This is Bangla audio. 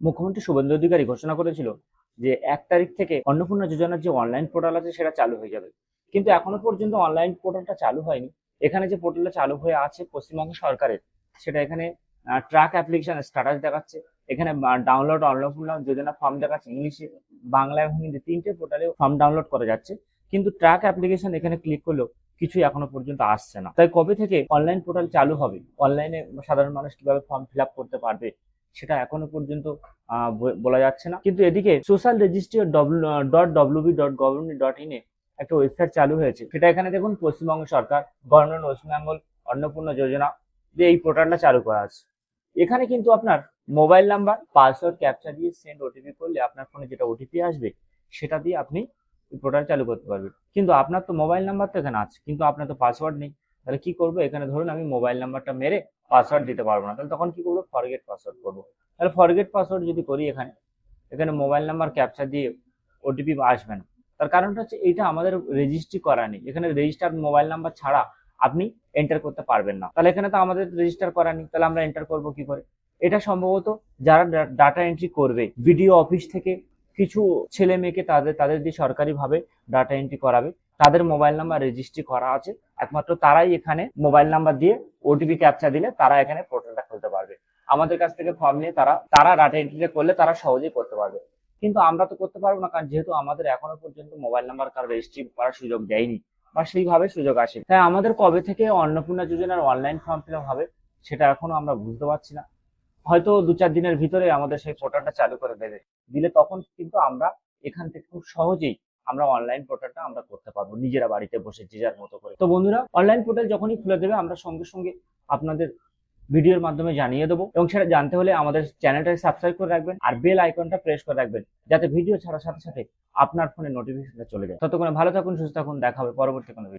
মুখ্যমন্ত্রী শুভেন্দু অধিকারী ঘোষণা করেছিল যে 1 তারিখ থেকে অন্নপূর্ণা যোজনার যে অনলাইন পোর্টাল আছে সেটা চালু হয়ে যাবে। কিন্তু এখনো পর্যন্ত অনলাইন পোর্টালটা চালু হয়নি। এখানে যে পোর্টালটা চালু হয়ে আছে পশ্চিমবঙ্গ সরকারের, সেটা এখানে ট্র্যাক অ্যাপ্লিকেশন স্ট্যাটাস দেখাচ্ছে। এখানে ডাউনলোড অন্নপূর্ণা যোজনা ফর্ম দেখাচ্ছে ইংলিশে, বাংলা এবং হিন্দি 3টে পোর্টালে ফর্ম ডাউনলোড করা যাচ্ছে। কিন্তু ট্র্যাক অ্যাপ্লিকেশন এখানে ক্লিক করলেও কিছুই এখনো পর্যন্ত আসছে না। তাই কবে থেকে অনলাইন পোর্টাল চালু হবে, অনলাইনে সাধারণ মানুষ কিভাবে ফর্ম ফিল আপ করতে পারবে, সেটা এখনো পর্যন্ত বলা যাচ্ছে না। কিন্তু এদিকে সোশ্যাল রেজিস্ট্রি .wb.gov.in এ একটা ওয়েবসাইট চালু হয়েছে। সেটা এখানে দেখুন পশ্চিমবঙ্গ সরকার, গভর্নমেন্ট ওয়েস্ট বেঙ্গল অন্নপূর্ণা যোজনা যে এই পোর্টালটা চালু করা আছে। এখানে কিন্তু আপনার মোবাইল নাম্বার, পাসওয়ার্ড, ক্যাপচা দিয়ে সেন্ড ওটিপি করলে আপনার ফোনে যেটা ওটিপি আসবে সেটা দিয়ে আপনি পোর্টাল চালু করতে পারবেন। কিন্তু আপনার তো মোবাইল নাম্বার তো এখানে আছে, কিন্তু আপনার তো পাসওয়ার্ড নেই। তাহলে কি করবো? এখানে ধরুন আমি মোবাইল নাম্বারটা মেরে পাসওয়ার্ড দিতে পারবো না, তাহলে তখন কি করবো? ফরগেট পাসওয়ার্ড করবো। তাহলে ফরগেট পাসওয়ার্ড যদি করি, এখানে এখানে মোবাইল নাম্বার ক্যাপচা দিয়ে ওটিপি আসবে না। তার কারণটা হচ্ছে এটা আমাদের রেজিস্ট্রি করা নেই। এখানে রেজিস্টার মোবাইল নাম্বার ছাড়া আপনি এন্টার করতে পারবেন না। তাহলে এখানে তো আমাদের রেজিস্টার করা নেই, তাহলে আমরা এন্টার করবো কি করে? এটা সম্ভবত যারা ডাটা এন্ট্রি করবে, বিডিও অফিস থেকে কিছু ছেলে মেয়েকে তাদের তাদের দিয়ে সরকারি ভাবে ডাটা এন্ট্রি করাবে, তাদের মোবাইল নাম্বার রেজিস্ট্রি করা আছে, একমাত্র তারাই এখানে মোবাইল নাম্বার দিয়ে ওটিপি ক্যাপচা দিলে তারা এখানে পোর্টালটা খুলতে পারবে। আমাদের কাছ থেকে ফর্ম নিয়ে তারা তারা ডাটা এন্ট্রিটা করলে তারা সহজেই করতে পারবে। কিন্তু আমরা তো করতে পারবো না, কারণ যেহেতু আমাদের এখনো পর্যন্ত মোবাইল নাম্বার কারো রেজিস্ট্রি করার সুযোগ দেয়নি বা সেইভাবে সুযোগ আসে। তাই আমাদের কবে থেকে অন্নপূর্ণা যোজনার অনলাইন ফর্ম ফিল আপ হবে সেটা এখনো আমরা বুঝতে পারছি না। হয়তো 2-4 দিনের ভিতরে আমাদের সেই পোর্টালটা চালু করে দেবে। দিলে তখন কিন্তু আমরা এখান থেকে খুব সহজেই আমরা অনলাইন পোর্টালটা আমরা করতে পারবো নিজেরা বাড়িতে বসে যে যার মতো করে। তো বন্ধুরা, অনলাইন পোর্টাল যখনই খুলে দেবে আমরা সঙ্গে সঙ্গে আপনাদের ভিডিওর মাধ্যমে জানিয়ে দেবো, এবং সেটা জানতে হলে আমাদের চ্যানেলটাকে সাবস্ক্রাইব করে রাখবেন আর বেল আইকনটা প্রেস করে রাখবেন, যাতে ভিডিও ছাড়ার সাথে সাথে আপনার ফোনে নোটিফিকেশনটা চলে যায়। ততক্ষণে ভালো থাকুন, সুস্থ থাকুন, দেখা হবে পরবর্তী কোনো ভিডিও।